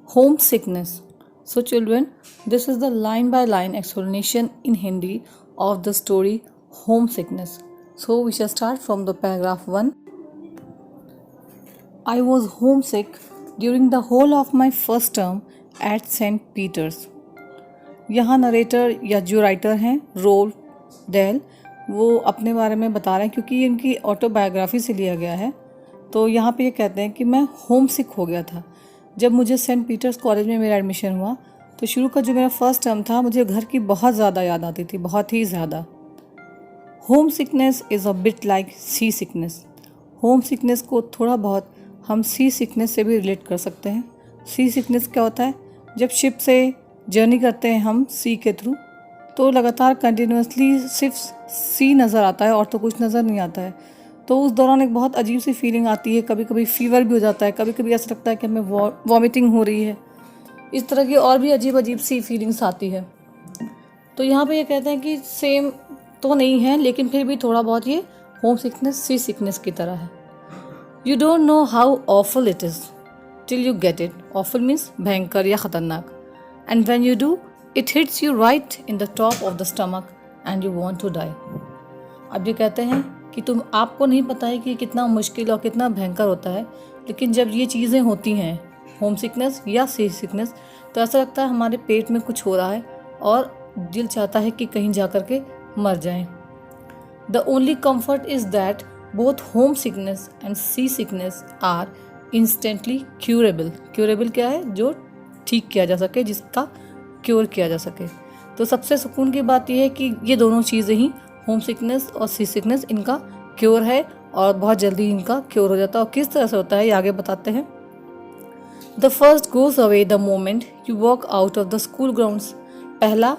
Homesickness. So children, this is the line by line explanation in Hindi of the story homesickness. So we shall start from the paragraph 1. I was homesick during the whole of my first term at St. Peter's. यहाँ narrator या जो writer हैं role del वो अपने बारे में बता रहे हैं क्योंकि ये इनकी ऑटोबायोग्राफी से लिया गया है। तो यहाँ पे ये कहते हैं कि मैं होम सिक हो गया था जब मुझे सेंट पीटर्स कॉलेज में मेरा एडमिशन हुआ। तो शुरू का जो मेरा फर्स्ट टर्म था मुझे घर की बहुत ज़्यादा याद आती थी, बहुत ही ज़्यादा। Home sickness is a bit like sea sickness. Home sickness को थोड़ा बहुत हम सी सिकनेस से भी रिलेट कर सकते हैं। सी सिकनेस क्या होता है? जब शिप से जर्नी करते हैं हम सी के थ्रू तो लगातार कंटिन्यूसली सिर्फ सी नज़र आता है और तो कुछ नज़र नहीं आता है। तो उस दौरान एक बहुत अजीब सी फीलिंग आती है, कभी कभी फीवर भी हो जाता है, कभी कभी ऐसा लगता है कि हमें वॉमिटिंग हो रही है। इस तरह की और भी अजीब अजीब सी फीलिंग्स आती है। तो यहाँ पे ये कहते हैं कि सेम तो नहीं है लेकिन फिर भी थोड़ा बहुत ये होम सिकनेस सी सिकनेस की तरह है। You don't know how awful it is till you get it. Awful means भयंकर या ख़तरनाक। And when you do it hits you right in the top of the stomach and you want to die. अब ये कहते हैं कि आपको नहीं पता है कि कितना मुश्किल और कितना भयंकर होता है, लेकिन जब ये चीज़ें होती हैं होम सिकनेस या सी सिकनेस तो ऐसा लगता है हमारे पेट में कुछ हो रहा है और दिल चाहता है कि कहीं जा कर के मर जाएं। The only comfort is that both home sickness and sea sickness are instantly curable. Curable क्या है? जो ठीक किया जा सके, जिसका क्योर किया जा सके। तो सबसे सुकून की बात यह है कि ये दोनों चीज़ें ही होम सिकनेस और सी सिकनेस इनका क्योर है और बहुत जल्दी इनका क्योर हो जाता है। और किस तरह से होता है ये आगे बताते हैं। The first goes away the moment you walk out of the school grounds. पहला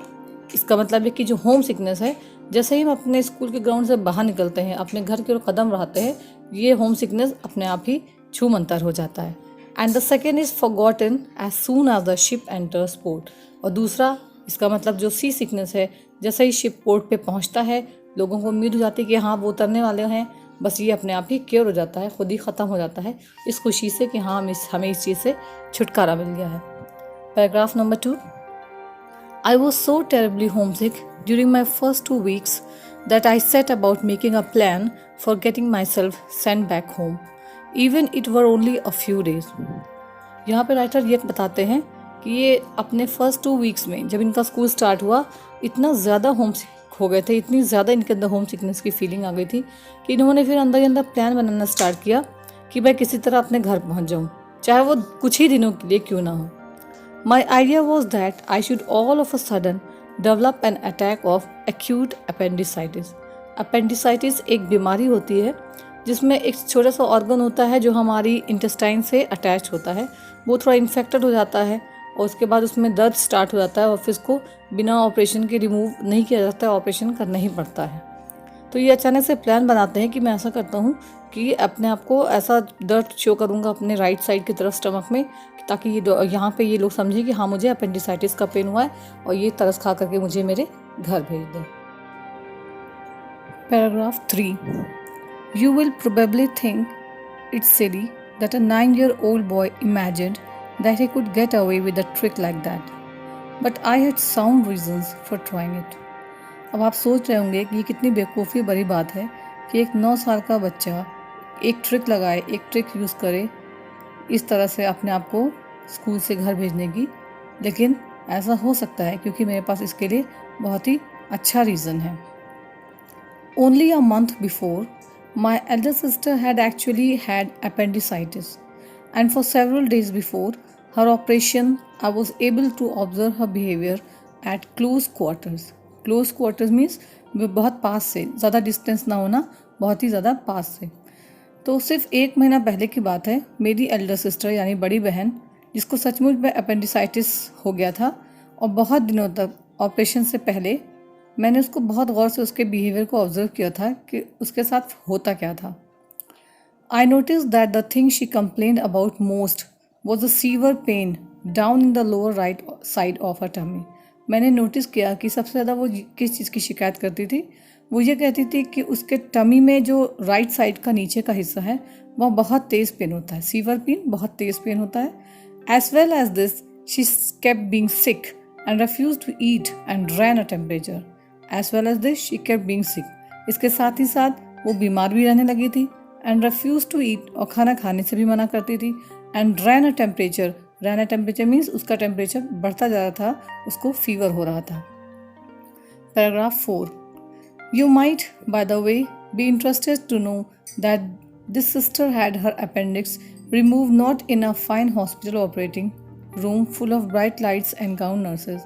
इसका मतलब है कि जो होम सिकनेस है, जैसे ही हम अपने स्कूल के ग्राउंड से बाहर निकलते हैं, अपने घर की ओर कदम बढ़ाते हैं, ये होम सिकनेस अपने आप ही छूमंतर हो जाता है। And the second is forgotten as soon as the ship enters port. और दूसरा इसका मतलब जो सी सिकनेस है, जैसे ही शिप पोर्ट पे पहुंचता है लोगों को उम्मीद हो जाती है कि हाँ वो उतरने वाले हैं, बस ये अपने आप ही क्योर हो जाता है, खुद ही ख़त्म हो जाता है इस खुशी से कि हाँ हमें इस चीज़ से छुटकारा मिल गया है। Paragraph number 2। I was so terribly homesick during my first 2 weeks that I set about making a plan for getting myself sent back home, even it were only a few days. यहाँ पे writer ये बताते हैं कि ये अपने first 2 weeks में जब इनका स्कूल स्टार्ट हुआ इतना ज़्यादा होम सिक हो गए थे, इतनी ज़्यादा इनके अंदर होम सिकनेस की फीलिंग आ गई थी कि इन्होंने फिर अंदर ही अंदर प्लान बनाना स्टार्ट किया कि मैं किसी तरह अपने घर पहुँच जाऊँ, चाहे वो कुछ ही दिनों के लिए क्यों ना हो। My idea was that I should all of a sudden develop an attack of acute appendicitis. Appendicitis एक बीमारी होती है जिसमें एक छोटा सा ऑर्गन होता है जो हमारी इंटेस्टाइन से अटैच होता है, वो थोड़ा इन्फेक्टेड हो जाता है और उसके बाद उसमें दर्द स्टार्ट हो जाता है और फिर उसको बिना ऑपरेशन के रिमूव नहीं किया जाता है, ऑपरेशन करना ही पड़ता है। तो ये अचानक से प्लान बनाते हैं कि मैं ऐसा करता हूँ कि अपने आप को ऐसा दर्द शो करूँगा अपने राइट साइड की तरफ स्टमक में, ताकि ये यहाँ पे ये लोग समझें कि हाँ मुझे अपेंडिसाइटिस का पेन हुआ है और ये तरस खा करके मुझे मेरे घर भेज दें। Paragraph 3। You will probably think it's silly that a 9-year-old boy imagined that he could get away with a trick like that, but I had sound reasons for trying it. अब आप सोच रहे होंगे कि ये कितनी बेवकूफ़ी भरी बात है कि एक 9 साल का बच्चा एक ट्रिक लगाए, एक ट्रिक यूज़ करे इस तरह से अपने आप को स्कूल से घर भेजने की। लेकिन ऐसा हो सकता है क्योंकि मेरे पास इसके लिए बहुत ही अच्छा रीज़न है। Only a month before my elder sister had actually had appendicitis and for several days before her operation I was able to observe her behaviour at close quarters. Close quarters means बहुत पास से, ज़्यादा distance ना होना, बहुत ही ज़्यादा पास से। तो सिर्फ 1 महीना पहले की बात है, मेरी एल्डर सिस्टर यानी बड़ी बहन जिसको सचमुच में अपेंडिसाइटिस हो गया था और बहुत दिनों तक ऑपरेशन से पहले मैंने उसको बहुत गौर से उसके बिहेवियर को ऑब्जर्व किया था कि उसके साथ होता क्या था। I notice that the thing she complained about most was a severe pain down in the lower right side of her tummy. मैंने नोटिस किया कि सबसे ज़्यादा वो किस चीज़ की शिकायत करती थी। वो ये कहती थी कि उसके टमी में जो राइट साइड का नीचे का हिस्सा है वह बहुत तेज़ पेन होता है, सीवर पेन, बहुत तेज़ पेन होता है। As well as this, she kept being sick and refused to eat and ran a temperature. As well as this, she kept being sick. इसके साथ ही साथ वो बीमार भी रहने लगी थी and refused to eat और खाना खाने से भी मना करती थी and ran a temperature. ran a temperature means उसका टेम्परेचर बढ़ता जा रहा था, उसको फीवर हो रहा था. Paragraph 4. You might, by the way, be interested to know that this sister had her appendix removed not in a fine hospital operating room full of bright lights and gowned nurses,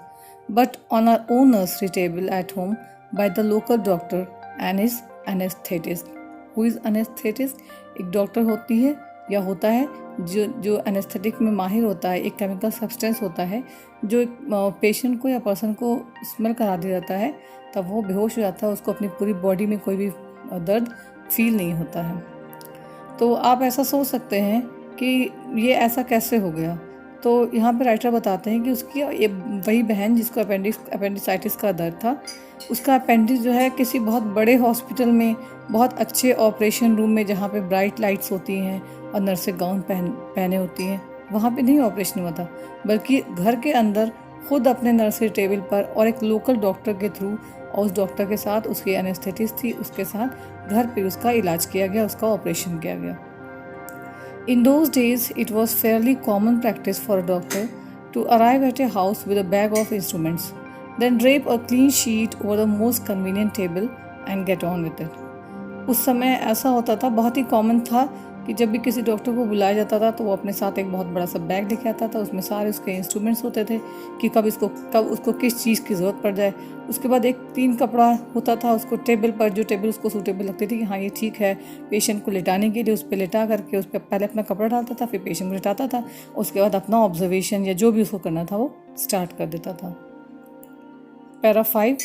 but on her own nursery table at home by the local doctor and his anesthetist. Who is anesthetist? एक doctor होती है या होता है जो anaesthetic में माहिर होता है. एक केमिकल सब्सटेंस होता है जो एक पेशेंट को या पर्सन को स्मेल करा दिया जाता है, तब वो बेहोश हो जाता है, उसको अपनी पूरी बॉडी में कोई भी दर्द फील नहीं होता है. तो आप ऐसा सोच सकते हैं कि ये ऐसा कैसे हो गया. तो यहाँ पे राइटर बताते हैं कि उसकी वही बहन जिसको अपेंडिसाइटिस का दर्द था, उसका अपेंडिक्स जो है किसी बहुत बड़े हॉस्पिटल में, बहुत अच्छे ऑपरेशन रूम में जहाँ पे ब्राइट लाइट्स होती हैं और नर्सें गाउन पहने होती हैं, वहाँ पे नहीं ऑपरेशन हुआ था, बल्कि घर के अंदर खुद अपने नर्सरी टेबल पर और एक लोकल डॉक्टर के थ्रू, और उस डॉक्टर के साथ उसकी एनेस्थेटिस्ट थी, उसके साथ घर पे उसका इलाज किया गया, उसका ऑपरेशन किया गया. In those days, it was fairly common practice for a doctor to arrive at a house with a bag of instruments, then drape a clean sheet over the most convenient table and get on with it. उस समय ऐसा होता था, बहुत ही common था कि जब भी किसी डॉक्टर को बुलाया जाता था तो वो अपने साथ एक बहुत बड़ा सा बैग लेके आता था. उसमें सारे उसके इंस्ट्रूमेंट्स होते थे कि कब उसको किस चीज़ की ज़रूरत पड़ जाए. उसके बाद एक क्लीन कपड़ा होता था उसको टेबल पर, जो टेबल उसको सूटेबल लगती थी कि हाँ ये ठीक है पेशेंट को लेटाने के लिए, उस पर लेटा करके उस पर पहले अपना कपड़ा डालता था, फिर पेशेंट को लेटाता था, उसके बाद अपना ऑब्जर्वेशन या जो भी उसको करना था वो स्टार्ट कर देता था. Para 5.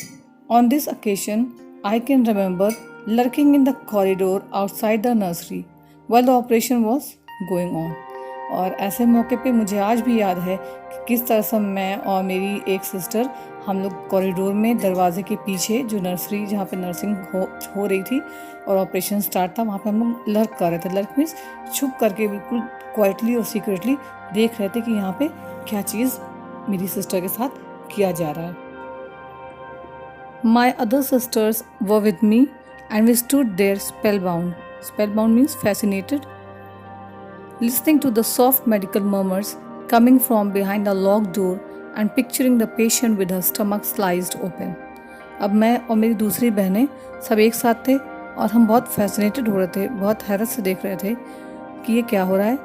On this occasion, I can remember lurking in the corridor outside the nursery while the operation was going on. और ऐसे मौके पे मुझे आज भी याद है कि किस तरह से मैं और मेरी एक सिस्टर, हम लोग कॉरिडोर में दरवाजे के पीछे जो नर्सरी जहाँ पे नर्सिंग हो रही थी और ऑपरेशन स्टार्ट था, वहाँ पे हम लोग लर्क कर रहे थे. लर्क मीन्स छुप करके बिल्कुल क्वाइटली और सीक्रेटली देख रहे थे कि यहाँ पे क्या चीज़ मेरी सिस्टर के साथ किया जा रहा है. My other sisters were with me and we stood there spellbound. Spellbound means fascinated. Listening to the soft medical murmurs coming from behind a locked door and picturing the patient with her stomach sliced open. अब मैं और मेरी दूसरी बहनें सब एक साथ थे और हम बहुत फैसिनेटेड हो रहे थे, बहुत हैरत से देख रहे थे कि ये क्या हो रहा है.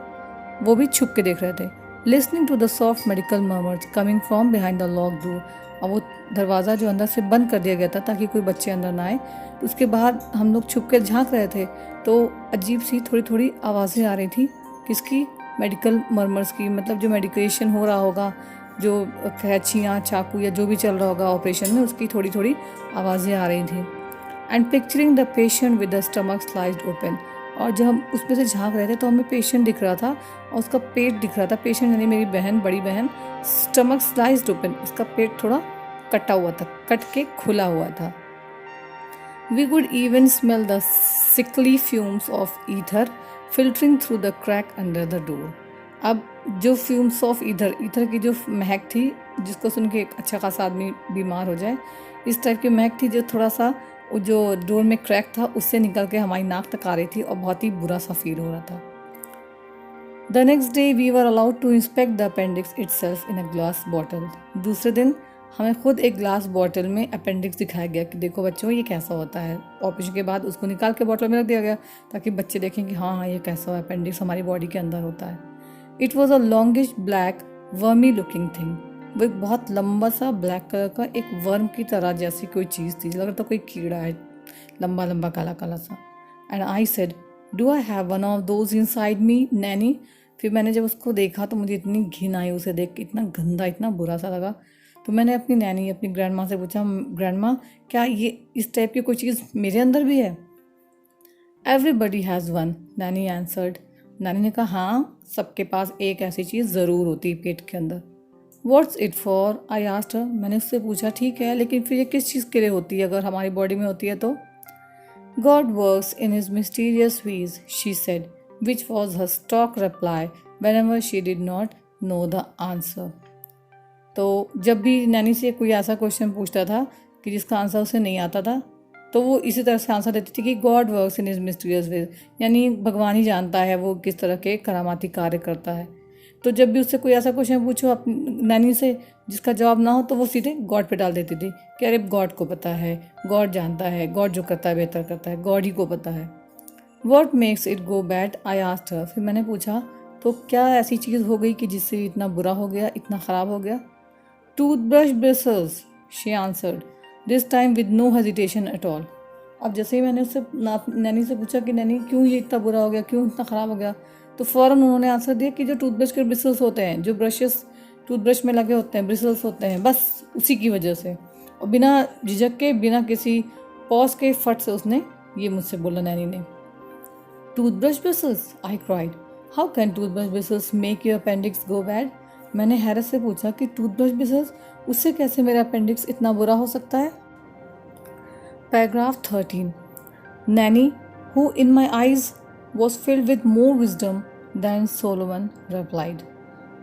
वो भी छुप के देख रहे थे. Listening to the soft medical murmurs coming from behind the locked door. और वो दरवाज़ा जो अंदर से बंद कर दिया गया था ताकि कोई बच्चे अंदर ना आए, तो उसके बाहर हम लोग छुप कर झांक रहे थे. तो अजीब सी थोड़ी थोड़ी आवाज़ें आ रही थी. किसकी? मेडिकल मर्मर्स की, मतलब जो मेडिकेशन हो रहा होगा, जो कैंचियाँ, चाकू या जो भी चल रहा होगा ऑपरेशन में, उसकी थोड़ी थोड़ी आवाज़ें आ रही थी. And picturing the patient with the stomach sliced open. और जब हम उसमें से झांक रहे थे तो हमें पेशेंट दिख रहा था और उसका पेट दिख रहा था. पेशेंट यानी मेरी बहन, बड़ी बहन. स्टमक स्लाइस्ड ओपन, उसका पेट थोड़ा कटा हुआ था, कट के खुला हुआ था. We could even smell the sickly fumes of ether filtering through the crack under the door. अब जो फ्यूम्स ऑफ ईथर की जो महक थी, जिसको सुन के एक अच्छा खासा आदमी बीमार हो जाए, इस टाइप की महक थी जो थोड़ा सा जो डोर में क्रैक था उससे निकल के हमारी नाक तक आ रही थी और बहुत ही बुरा सा फील हो रहा था. The next day we were allowed to inspect the appendix itself in a glass bottle. दूसरे दिन हमें खुद एक ग्लास बॉटल में अपेंडिक्स दिखाया गया कि देखो बच्चों ये कैसा होता है. ऑपरेशन के बाद उसको निकाल के बॉटल में रख दिया गया ताकि बच्चे देखें कि हाँ ये कैसा अपेंडिक्स हमारी बॉडी के अंदर होता है. It was a longish black wormy looking thing. वो एक बहुत लंबा सा ब्लैक कलर का एक वर्म की तरह जैसी कोई चीज़ थी, लग रहा था कोई कीड़ा है, लंबा लंबा काला काला सा. And I said, do I have one of those inside me नैनी. फिर मैंने जब उसको देखा तो मुझे इतनी घिन आई उसे देख के, इतना गंदा, इतना बुरा सा लगा. तो मैंने अपनी नैनी, अपनी ग्रैंड माँ से पूछा, ग्रैंड माँ क्या ये इस टाइप की कोई चीज़ मेरे अंदर भी है? Everybody has one, Naini answered. नानी ने कहा हाँ, सबके पास एक ऐसी चीज़ ज़रूर होती है पेट के अंदर. What's it for? I asked her. मैंने उससे पूछा ठीक है, लेकिन फिर ये किस चीज़ के लिए होती है अगर हमारी बॉडी में होती है तो? God works in his mysterious ways, she said, which was her stock reply whenever she did not know the answer. तो जब भी नैनी से कोई ऐसा क्वेश्चन पूछता था कि जिसका आंसर उसे नहीं आता था, तो वो इसी तरह से आंसर देती थी कि God works in his mysterious ways, यानी भगवान ही जानता है वो किस तरह के करामाती कार्य करता है। तो जब भी उससे कोई ऐसा क्वेश्चन पूछो अपनी नैनी से जिसका जवाब ना हो, तो वो सीधे गॉड पे डाल देती थी कि अरे गॉड को पता है, गॉड जानता है, गॉड जो करता है बेहतर करता है, गॉड ही को पता है। What makes it go bad, I asked her. फिर मैंने पूछा तो क्या ऐसी चीज़ हो गई कि जिससे इतना बुरा हो गया, इतना ख़राब हो गया। Toothbrush bristles, she answered, this time with no hesitation at all. अब जैसे ही मैंने उससे नैनी से पूछा कि नैनी क्यों ये इतना बुरा हो गया, क्यों इतना ख़राब हो गया, तो फ़ौरन उन्होंने आंसर दिया कि जो टूथब्रश के ब्रिसल्स होते हैं, जो ब्रशेस टूथब्रश में लगे होते हैं, ब्रिसल्स होते हैं, बस उसी की वजह से। और बिना झिझक के, बिना किसी पॉज के, फट से उसने ये मुझसे बोला नैनी ने। Toothbrush bristles, I cried, how can toothbrush bristles make your appendix go bad. मैंने हैरत से पूछा कि टूथब्रश ब्रिसल्स, उससे कैसे मेरा अपेंडिक्स इतना बुरा हो सकता है। Paragraph 13। Naini, who in my eyes was filled with more wisdom than Solomon, replied।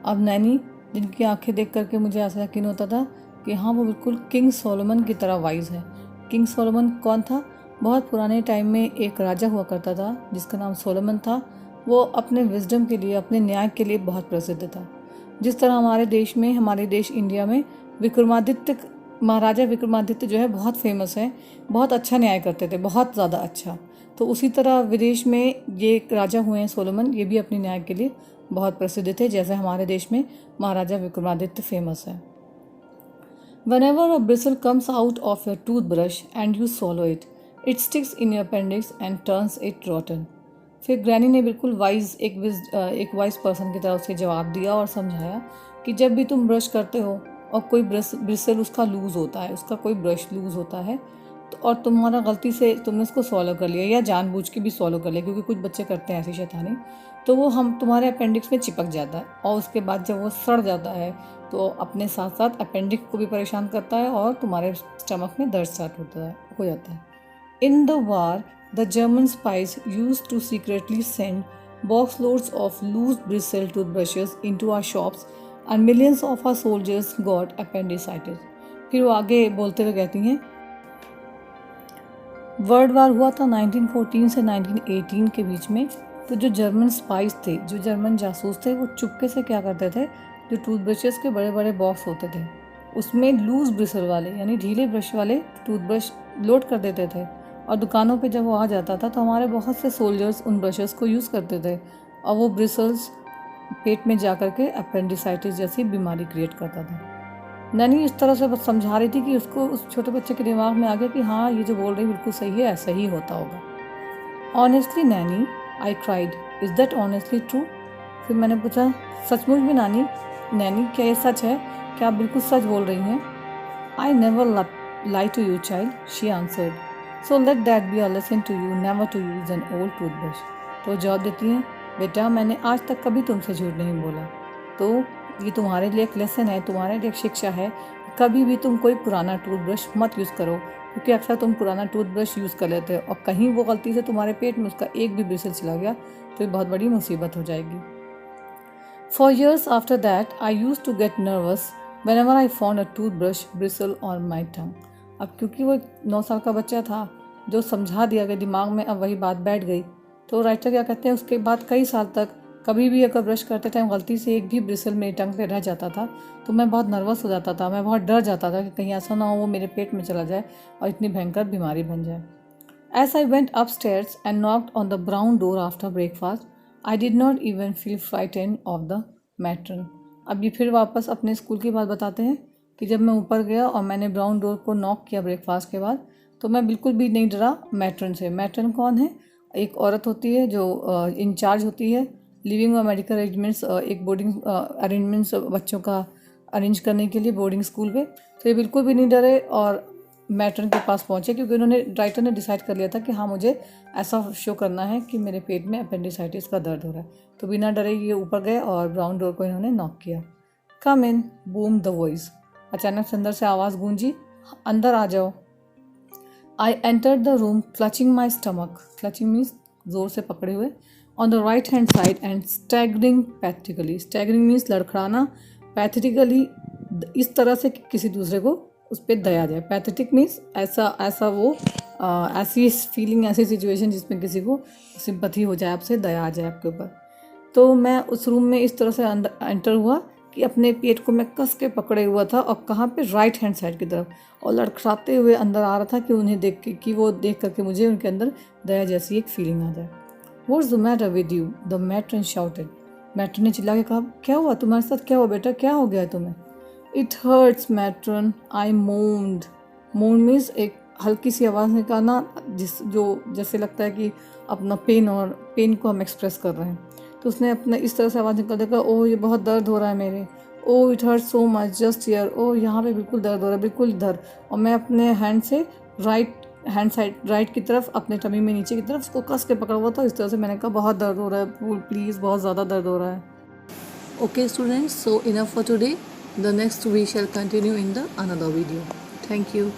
अब नैनी, जिनकी आंखें देख करके मुझे ऐसा यकीन होता था कि हाँ वो बिल्कुल किंग सोलोमन की तरह वाइज है। किंग सोलोमन कौन था? बहुत पुराने टाइम में एक राजा हुआ करता था जिसका नाम सोलोमन था। वो अपने विजडम के लिए, अपने न्याय के लिए बहुत प्रसिद्ध था। जिस तरह हमारे देश में, हमारे देश इंडिया में विक्रमादित्य, महाराजा विक्रमादित्य जो है बहुत फेमस है, बहुत अच्छा न्याय करते थे, बहुत ज़्यादा अच्छा। तो उसी तरह विदेश में ये राजा हुए हैं सोलोमन, ये भी अपने न्याय के लिए बहुत प्रसिद्ध थे, जैसे हमारे देश में महाराजा विक्रमादित्य फेमस है। Whenever a bristle comes out of your toothbrush and you swallow it, it sticks in your appendix and turns it rotten। फिर ग्रैनी ने बिल्कुल एक वाइज पर्सन की तरह उसे जवाब दिया और समझाया कि जब भी तुम ब्रश करते हो और कोई ब्रिसल उसका लूज़ होता है, उसका कोई ब्रश लूज़ होता है, तो और तुम्हारा गलती से तुमने उसको सॉलो कर लिया या जानबूझ के भी सॉलो कर लिया, क्योंकि कुछ बच्चे करते हैं ऐसी शैतानी, तो वो तुम्हारे अपेंडिक्स में चिपक जाता है और उसके बाद जब वो सड़ जाता है तो अपने साथ साथ अपेंडिक्स को भी परेशान करता है और तुम्हारे स्टमक में दर्द स्टार्ट हो जाता है। In the war the German spies used to secretly send box loads of loose bristle toothbrushes into our shops and millions of our soldiers got appendicitis। फिर वो आगे बोलते हुए कहती हैं, वर्ल्ड वार हुआ था 1914 से 1918 के बीच में। तो जो जर्मन स्पाइस थे, जो जर्मन जासूस थे, वो चुपके से क्या करते थे, जो टूथब्रशेस के बड़े बड़े बॉक्स होते थे उसमें लूज ब्रिसल वाले, यानी ढीले ब्रश वाले टूथब्रश लोड कर देते थे। और दुकानों पे जब वो आ जाता था तो हमारे बहुत से सोल्जर्स उन ब्रशेस को यूज़ करते थे और वो ब्रिसल्स पेट में जा कर के अपेंडिसाइटिस जैसी बीमारी क्रिएट करता था। नैनी इस तरह से बस समझा रही थी कि उसको, उस छोटे बच्चे के दिमाग में आ गया कि हाँ ये जो बोल रही बिल्कुल सही है, ऐसा ही होता होगा। Honestly Naini, I cried, is that honestly true. फिर मैंने पूछा, सचमुच में नैनी क्या ये सच है, क्या आप बिल्कुल सच बोल रही हैं। I never lie to you child, she answered, so let that be a lesson to you never to use an old toothbrush. तो जवाब देती हैं, बेटा मैंने आज तक कभी तुमसे झूठ नहीं बोला, तो ये तुम्हारे लिए एक लेसन है, तुम्हारे लिए एक शिक्षा है, कभी भी तुम कोई पुराना टूथब्रश मत यूज़ करो, क्योंकि अक्सर तुम पुराना टूथब्रश यूज़ कर लेते हो और कहीं वो गलती से तुम्हारे पेट में उसका एक भी ब्रिसल चला गया तो ये बहुत बड़ी मुसीबत हो जाएगी। For years after that I use to get nervous whenever I found a toothbrush bristle on my tongue. अब क्योंकि वो 9 साल का बच्चा था, जो समझा दिया गया दिमाग में, अब वही बात बैठ गई। तो राइटर क्या कहते हैं, उसके बाद कई साल तक कभी भी अगर ब्रश करते टाइम गलती से एक भी ब्रिसल मेरी टंग पे रह जाता था तो मैं बहुत नर्वस हो जाता था, मैं बहुत डर जाता था कि कहीं ऐसा ना हो वो मेरे पेट में चला जाए और इतनी भयंकर बीमारी बन जाए। As I went upstairs and knocked on the brown door after breakfast, I did not even feel frightened of the matron. अब ये फिर वापस अपने स्कूल की बात बताते हैं कि जब मैं ऊपर गया और मैंने ब्राउन डोर को नॉक किया ब्रेकफास्ट के बाद, तो मैं बिल्कुल भी नहीं डरा मैट्रन से। मैट्रन कौन है? एक औरत होती है जो इंचार्ज होती है लिविंग और मेडिकल अरेंजमेंट्स, एक बोर्डिंग अरेंजमेंट्स बच्चों का अरेंज करने के लिए बोर्डिंग स्कूल पे। तो ये बिल्कुल भी नहीं डरे और मैट्रन के पास पहुँचे, क्योंकि राइटर ने डिसाइड कर लिया था कि हाँ मुझे ऐसा शो करना है कि मेरे पेट में अपेंडिसाइटिस का दर्द हो रहा है। तो बिना डरे ये ऊपर गए और ब्राउन डोर को इन्होंने नॉक किया। Come in, boom the voice. अचानक से अंदर से आवाज़ गूंजी, अंदर आ जाओ। I entered the room clutching my stomach, clutching means जोर से पकड़े हुए, on the right hand side and staggering pathetically. Staggering means लड़खड़ाना, पैथेटिकली इस तरह से कि किसी दूसरे को उस पर दया जाए। पैथेटिक मीन्स ऐसा वो ऐसी फीलिंग, ऐसी सिचुएशन जिसमें किसी को सिंपैथी हो जाए आपसे, दया आ जाए आपके ऊपर। तो मैं उस रूम में इस तरह से एंटर हुआ कि अपने पेट को मैं कस के पकड़े हुआ था, और कहाँ पे, राइट हैंड साइड की तरफ, और लड़खड़ाते हुए अंदर आ रहा था कि उन्हें देख के, कि वो देख करके मुझे उनके अंदर दया जैसी एक फीलिंग आ जाए। What's the matter with you, the matron shouted. Matron ने चिल्ला के कहा, क्या हुआ तुम्हारे साथ, क्या हुआ बेटा, क्या हो गया तुम्हें? It hurts matron, I moaned. Moaned means एक हल्की सी आवाज़ निकालना, जैसे लगता है कि अपना पेन को हम एक्सप्रेस कर रहे हैं। तो उसने अपना इस तरह से आवाज़ निकाल देखा, ओह ये बहुत दर्द हो रहा है मेरे, oh it hurt so much just here, oh यहाँ पे बिल्कुल दर्द हो रहा है, बिल्कुल इधर। और मैं अपने हैंड से राइट की तरफ, अपने टमी में नीचे की तरफ उसको कस के पकड़ा हुआ था। इस तरह से मैंने कहा, बहुत दर्द हो रहा है, प्लीज़, बहुत ज़्यादा दर्द हो रहा है। Okay students, so enough for today. The next we shall continue in the another video. Thank you.